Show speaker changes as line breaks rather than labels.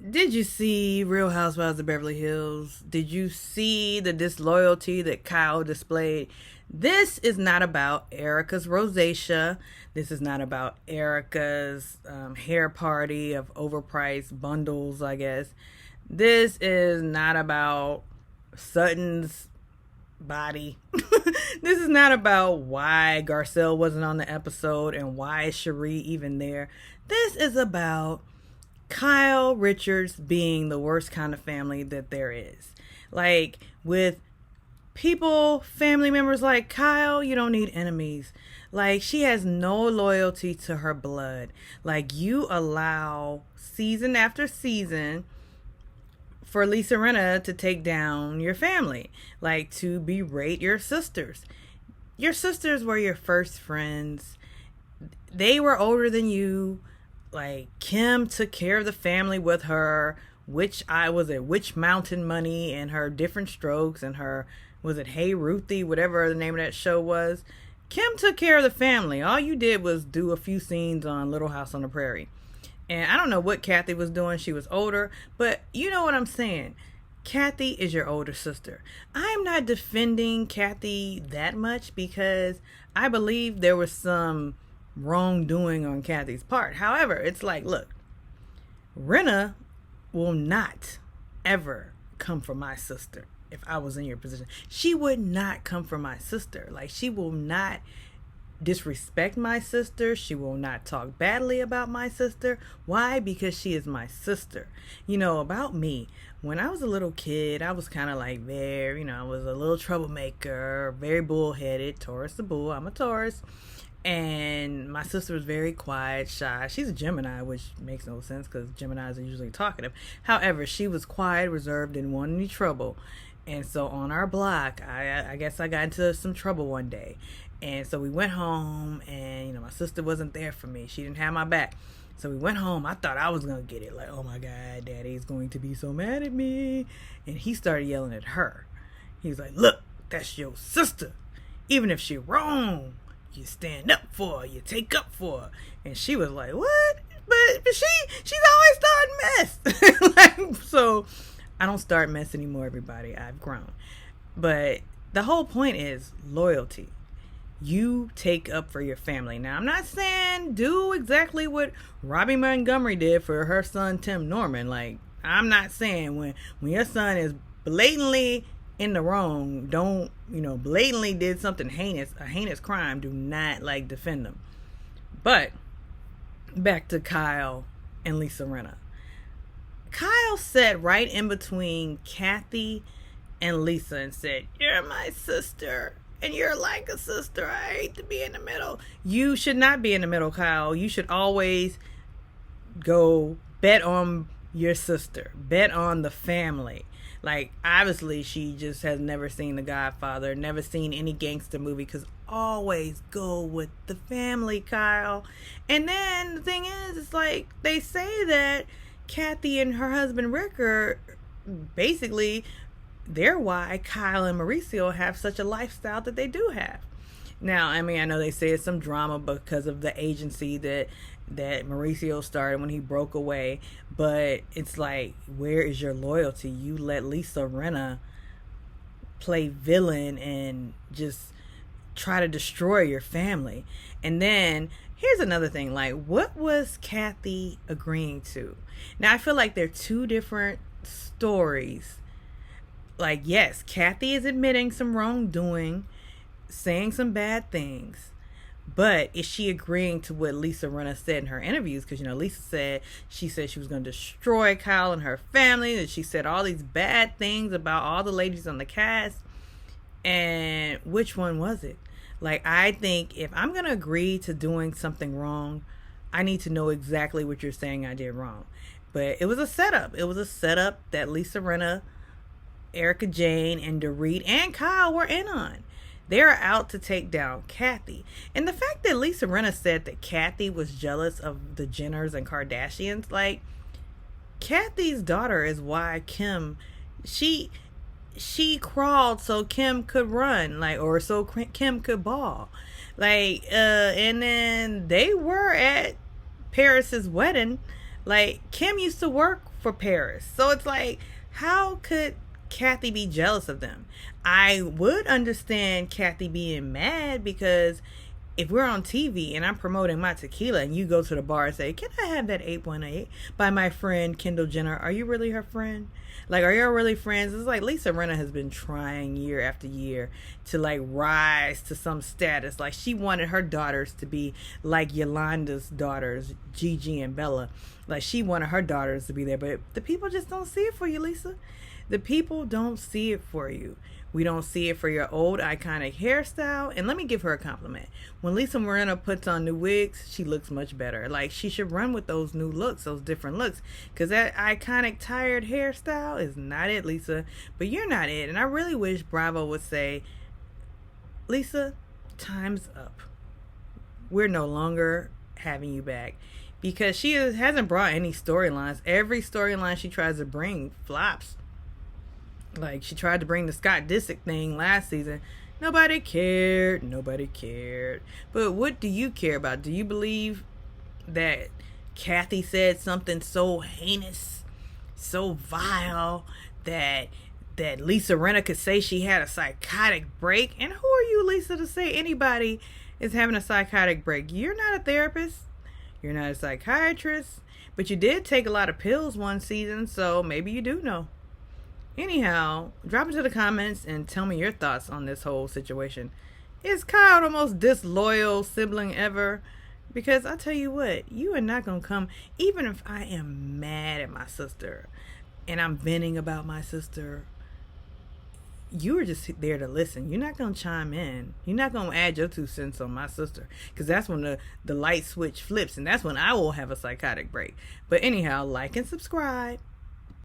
Did you see Real Housewives of Beverly Hills? Did you see the disloyalty that Kyle displayed? This is not about Erika's rosacea. This is not about Erika's hair party of overpriced bundles, I guess. This is not about Sutton's body. This is not about why Garcelle wasn't on the episode and why is Cherie even there. This is about Kyle Richards being the worst kind of family that there is. Like, with people, family members like Kyle, you don't need enemies. Like, she has no loyalty to her blood. Like, you allow season after season for Lisa Rinna to take down your family, like to berate your sisters. Your sisters were your first friends. They were older than you. Like, Kim took care of the family with her Witch Mountain money and her different strokes and her, was it Hey Ruthie, whatever the name of that show was. Kim took care of the family. All you did was do a few scenes on Little House on the Prairie. And I don't know what Kathy was doing. She was older, but you know what I'm saying. Kathy is your older sister. I'm not defending Kathy that much because I believe there was some wrongdoing on Kathy's part. However, it's like, look, Rinna will not ever come for my sister. If I was in your position, she would not come for my sister. Like, she will not disrespect my sister. She will not talk badly about my sister. Why? Because she is my sister. You know, about me, when I was a little kid, I was kind of like I was a little troublemaker, very bullheaded, Taurus the bull. I'm a Taurus. And my sister was very quiet, shy. She's a Gemini, which makes no sense because Geminis are usually talkative. However, she was quiet, reserved, didn't want any trouble. And so on our block, I guess I got into some trouble one day. And so we went home, and my sister wasn't there for me. She didn't have my back. So we went home. I thought I was going to get it. Like, oh my God, Daddy's going to be so mad at me. And he started yelling at her. He was like, look, that's your sister. Even if she's wrong, you stand up for her. You take up for her. And she was like, what? But she's always starting mess. So I don't start mess anymore, everybody. I've grown. But the whole point is loyalty. You take up for your family. Now, I'm not saying do exactly what Robbie Montgomery did for her son, Tim Norman. Like, I'm not saying when your son is blatantly in the wrong, don't, blatantly did something heinous, a heinous crime, do not, defend them. But back to Kyle and Lisa Rinna. Kyle sat right in between Kathy and Lisa and said, you're my sister. And you're like a sister. I hate to be in the middle. You should not be in the middle, Kyle. You should always go bet on your sister. Bet on the family. Like, obviously, she just has never seen The Godfather, never seen any gangster movie, because always go with the family, Kyle. And then the thing is, it's like, they say that Kathy and her husband Rick are basically, they're why Kyle and Mauricio have such a lifestyle that they do have. Now, I mean, I know they say it's some drama because of the agency that Mauricio started when he broke away, but it's like, where is your loyalty? You let Lisa Rinna play villain and just try to destroy your family. And then here's another thing, like, what was Kathy agreeing to? Now, I feel like they're two different stories. Like, yes, Kathy is admitting some wrongdoing, saying some bad things, but is she agreeing to what Lisa Rinna said in her interviews? Because, Lisa said she was going to destroy Kyle and her family, and she said all these bad things about all the ladies on the cast. And which one was it? Like, I think if I'm going to agree to doing something wrong, I need to know exactly what you're saying I did wrong. But it was a setup. It was a setup that Lisa Rinna, Erika Jane, and Dorit and Kyle were in on. They're out to take down Kathy. And the fact that Lisa Rinna said that Kathy was jealous of the Jenners and Kardashians, like, Kathy's daughter is why Kim, she crawled so Kim could run, like, or so Kim could ball. Like, and then they were at Paris's wedding. Like, Kim used to work for Paris. So it's like, how could Kathy be jealous of them? I would understand Kathy being mad, because if we're on TV and I'm promoting my tequila and you go to the bar and say, can I have that 8.8 by my friend Kendall Jenner? Are you really her friend? Like, are y'all really friends? It's like Lisa Rinna has been trying year after year to like rise to some status. Like, she wanted her daughters to be like Yolanda's daughters, Gigi and Bella. Like, she wanted her daughters to be there, but the people just don't see it for you, Lisa. The people don't see it for you. We don't see it for your old iconic hairstyle. And let me give her a compliment. When Lisa Rinna puts on new wigs, she looks much better. Like, she should run with those new looks, those different looks. Because that iconic tired hairstyle is not it, Lisa. But you're not it. And I really wish Bravo would say, Lisa, time's up. We're no longer having you back. Because she hasn't brought any storylines. Every storyline she tries to bring flops. Like, she tried to bring the Scott Disick thing last season. Nobody cared. But what do you care about? Do you believe that Kathy said something so heinous, so vile, that Lisa Rinna could say she had a psychotic break? And who are you, Lisa, to say anybody is having a psychotic break? You're not a therapist. You're not a psychiatrist. But you did take a lot of pills one season, so maybe you do know. Anyhow, drop into the comments and tell me your thoughts on this whole situation. Is Kyle the most disloyal sibling ever? Because I tell you what, you are not going to come, even if I am mad at my sister and I'm venting about my sister, you are just there to listen. You're not going to chime in. You're not going to add your 2 cents on my sister, because that's when the light switch flips, and that's when I will have a psychotic break. But anyhow, like and subscribe.